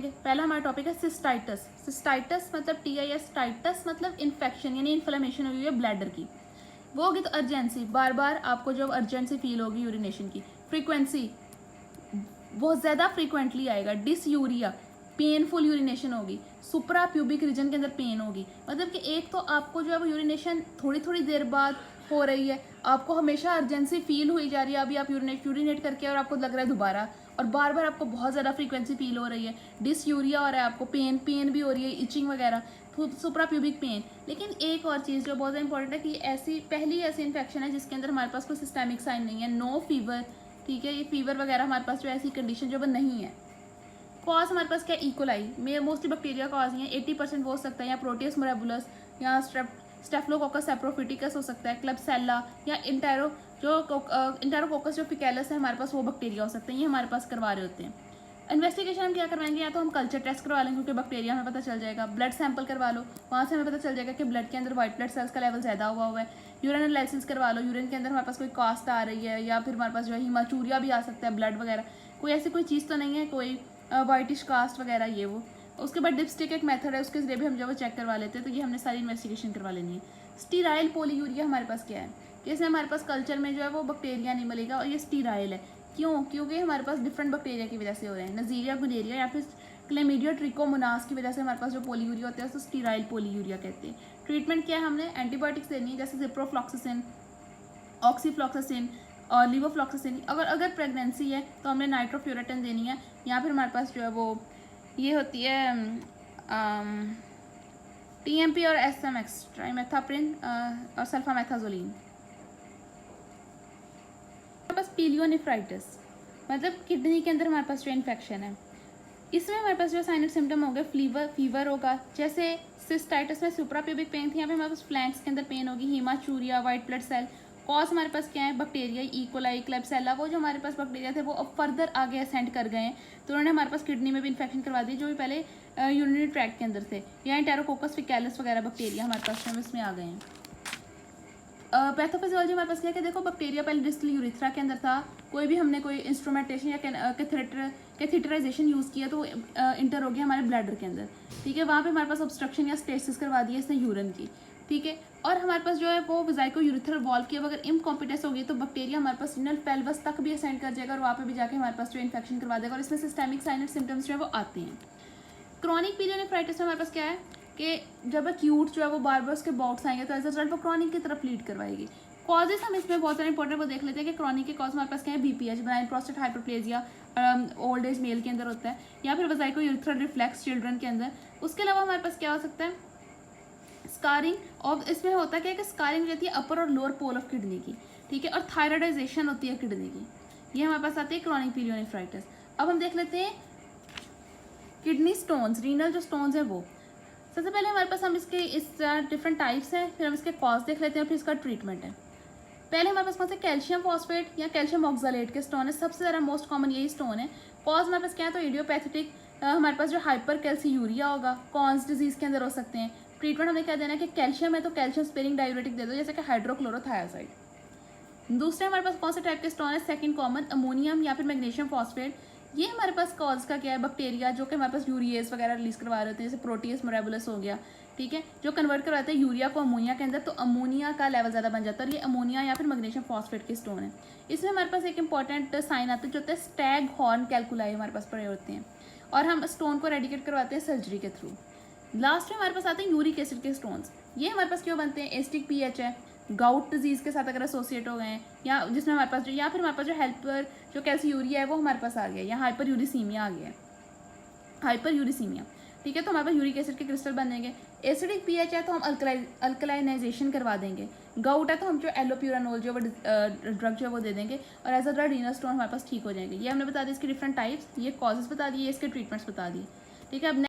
पहला हमारा टॉपिक है सिस्टाइटिस। सिस्टाइटिस मतलब TIS, टाइटस मतलब इन्फेक्शन यानी इन्फ्लेमेशन हुई है ब्लैडर की। वो होगी तो अर्जेंसी, बार बार आपको जब अर्जेंसी फील होगी यूरिनेशन की। फ्रीक्वेंसी बहुत ज़्यादा फ्रीक्वेंटली आएगा। डिसयूरिया, पेनफुल यूरिनेशन होगी। सुप्रा प्यूबिक रीजन के अंदर पेन होगी। मतलब कि एक तो आपको जो है वो यूरिनेशन थोड़ी थोड़ी देर बाद हो रही है, आपको हमेशा अर्जेंसी फील हुई जा रही है, अभी आप यूरिनेट करके और आपको लग रहा है दोबारा, और बार बार आपको बहुत ज़्यादा फ्रीक्वेंसी फील हो रही है। डिसयूरिया हो रहा है आपको, पेन भी हो रही है, इचिंग वगैरह, सुप्रा प्यूबिक पेन। लेकिन एक और चीज़ जो बहुत इंपॉर्टेंट है कि ऐसी पहली ऐसी इन्फेक्शन है जिसके अंदर हमारे पास कोई सिस्टेमिक साइन नहीं है, नो फीवर, ठीक है, ये फीवर वगैरह हमारे पास जो ऐसी कंडीशन जो वो नहीं है। कॉज हमारे पास क्या, इकोलाई में मोस्टली बैक्टीरिया कॉज नहीं है, 80% वो हो सकता है, या प्रोटियस मोरेबुलस, या स्टेफलोकोकस सेप्रोफिटिकस हो सकता है, क्लबसेला, या इंटेरोकोकस जो फिकैलस है हमारे पास, वो बैक्टीरिया हो सकते हैं। ये हमारे पास करवा रहे होते हैं। इन्वेस्टिगेशन हम क्या करवाएंगे, या तो हम कल्चर टेस्ट करवा लेंगे क्योंकि बैक्टीरिया हमें पता चल जाएगा। ब्लड सैंपल करवा लो, वहाँ से हमें पता चल जाएगा कि ब्लड के अंदर व्हाइट ब्लड सेल्स का लेवल ज़्यादा हुआ है। यूरिन एनालिसिस करवा लो, यूरिन के अंदर हमारे पास कोई कास्ट आ रही है, या फिर हमारे पास जो है हिमाचूरिया भी आ सकता है, ब्लड वगैरह, कोई ऐसी कोई चीज़ तो नहीं है, कोई वाइटिश कास्ट वगैरह ये वो। उसके बाद डिप्स्टिक एक मेथड है, उसके जरिए भी हम जो वो चेक करवा लेते हैं। तो ये हमने सारी इन्वेस्टिगेशन करवा लेनी है। स्टीराइल पोलीयूरिया हमारे पास क्या है कि इसमें हमारे पास कल्चर में जो है वो बैक्टीरिया नहीं मिलेगा, और ये स्टीराइल है। क्यों? क्योंकि हमारे पास डिफरेंट बैक्टीरिया की वजह से हो रहे हैं, नजीरिया गुलेरिया या फिर क्लेमीडिया ट्रिकोमोनास की वजह से हमारे पास जो पोलीयूरिया होता है उसको स्टीराइल पोलीयूरिया कहते हैं। ट्रीटमेंट क्या है, हमने एंटीबायोटिक्स देनी है, जैसे जिप्रोफ्लॉक्सासिन, ऑक्सीफ्लॉक्सासिन और लिवोफ्लॉक्सासिन। अगर प्रेगनेंसी है तो हमने नाइट्रोफ्यूरेटन देनी है, या फिर हमारे पास जो है वो ये होती है TMP और SMX, ट्राइमेथाप्रिन और सल्फामेथाजोलिन। हमारे पास पीलियोनेफ्राइटिस मतलब किडनी के अंदर हमारे पास जो इन्फेक्शन है, इसमें हमारे पास जो साइनस सिम्टम हो गए, फीवर होगा, जैसे सिस्टाइटिस में सुप्राप्यूबिक पेन थी, यहाँ पे हमारे पास फ्लैंक्स के अंदर पेन होगी, हिमाचूरिया, वाइट ब्लड सेल। कॉज हमारे पास क्या है, बैक्टीरिया, इकोलाई, क्लेबसेला। वो जो हमारे पास बैक्टीरिया थे वो अब फर्दर आगे असेंड कर गए हैं, तो उन्होंने हमारे पास किडनी में भी इन्फेक्शन करवा दी, जो भी पहले यूरिनरी ट्रैक्ट के अंदर थे। या इंटेरोकोकस फिकैलिस वगैरह बैक्टीरिया हमारे पास इसमें आ गए हैं। पैथोफिजियोलॉजी हमारे पास क्या है, देखो बैक्टीरिया पहले डिस्टल यूरिथ्रा के अंदर था, कोई भी हमने कोई इंस्ट्रूमेंटेशन या कैथेटराइजेशन यूज़ किया तो इंटर हो गया हमारे ब्लैडर के अंदर, ठीक है। वहाँ पे हमारे पास ऑब्स्ट्रक्शन या स्टेसिस करवा दी है इसने यूरिन की, ठीक है। और हमारे पास जो है वो विजाइको यूरिथ्रल वॉल्व की अगर इनकॉम्पिटेंस होगी तो बैक्टीरिया हमारे पास रिनल पेल्वस तक भी असेंड कर जाएगा, और वहाँ पे भी जाके हमारे पास जो इन्फेक्शन करवा देगा, और इसमें सिस्टेमिक साइन एंड सिम्टम्स जो है वो आते हैं। क्रॉनिक पीलियोनेफ्राइटिस में हमारे पास क्या है कि जब एक्यूट जो है वो बार बार उसके बाउट्स आएंगे तो एज अ रिजल्ट वो क्रॉनिक की तरफ लीड करवाएगी। कॉजेस हम इसमें बहुत सारे इंपॉर्टेंट वो देख लेते हैं कि क्रॉनिक के कॉज हमारे पास क्या है, BPH, benign prostate hyperplasia, old age male के अंदर होता है, या फिर वजाइको यूरिथ्रल रिफ्लेक्स चिल्ड्रन के अंदर। उसके अलावा हमारे पास क्या हो सकता है, स्कारिंग, और इसमें होता क्या है कि स्कारिंग रहती है अपर और लोअर पोल ऑफ किडनी की, ठीक है, और थायराइडाइजेशन होती है किडनी की, ये हमारे पास आती है क्रॉनिक पीलियोनेफ्राइटिस। अब हम देख लेते हैं किडनी स्टोन्स, रीनल जो स्टोन्स हैं वो। सबसे पहले हमारे पास हम इसके इस डिफरेंट टाइप्स हैं, फिर हम इसके कॉज देख लेते हैं, फिर इसका ट्रीटमेंट है। पहले हमारे पास कौन से, कैल्शियम फॉस्फेट या कैल्शियम ऑक्सालेट के स्टोन है, सबसे ज़्यादा मोस्ट कॉमन यही स्टोन है। कॉज हमारे पास क्या है, तो इडियोपैथेटिक हमारे पास जो हाइपर कैल्सीयूरिया होगा, कॉन्स डिजीज के अंदर हो सकते हैं। ट्रीटमेंट हमें क्या देना है कि कैल्शियम है तो कैल्शियम स्पेरिंग डायूरेटिक दे दो, जैसे कि हाइड्रोक्लोरोथायोसाइड। दूसरे हमारे पास कौन से टाइप के स्टोन है, सेकंड कॉमन अमोनियम या फिर मैग्नीशियम फॉस्फेट। ये हमारे पास कॉज का क्या है, बैक्टीरिया जो कि हमारे पास यूरिएस वगैरह रिलीज करवा रहे होते हैं, जैसे प्रोटियस मोरेबुलस हो गया, ठीक है, जो कन्वर्ट करवाते हैं यूरिया को अमोनिया के अंदर, तो अमोनिया का लेवल ज़्यादा बन जाता है, और ये अमोनिया या फिर मैग्नीशियम फॉस्फेट के स्टोन है। इसमें हमारे पास एक इंपॉर्टेंट साइन आता है जो होता है स्टैग हॉर्न कैलकुलाई, हमारे पास पड़े होते हैं, और हम स्टोन को रेडिकेट करवाते हैं सर्जरी के थ्रू। लास्ट में हमारे पास आते हैं यूरिक एसिड के स्टोन्स। ये हमारे पास क्यों बनते हैं, एसिडिक पीएच है, गाउट डिजीज़ के साथ अगर एसोसिएट हो गए हैं, या जिसमें हमारे पास जो, या फिर हमारे पास जो हेल्पर जो कैल्सीयूरिया है वो हमारे पास आ गया, या हाइपर यूरिसीमिया आ गया है, हाइपर यूरिसीमिया, ठीक है, तो हमारे पास यूरिक एसिड के क्रिस्टल बनेंगे। एसिडिक पीएच है तो हम अल्कलाइनाइजेशन करवा देंगे। गाउट है तो हम जो एलोप्यूरानोल जो वो ड्रग जो है वो दे देंगे, और as a drug renal stone हमारे पास ठीक हो जाएंगे। ये हमने बता दी इसके डिफरेंट टाइप्स, ये कॉजेज बता दिए, इसके ट्रीटमेंट्स बता दिए, ठीक है। अब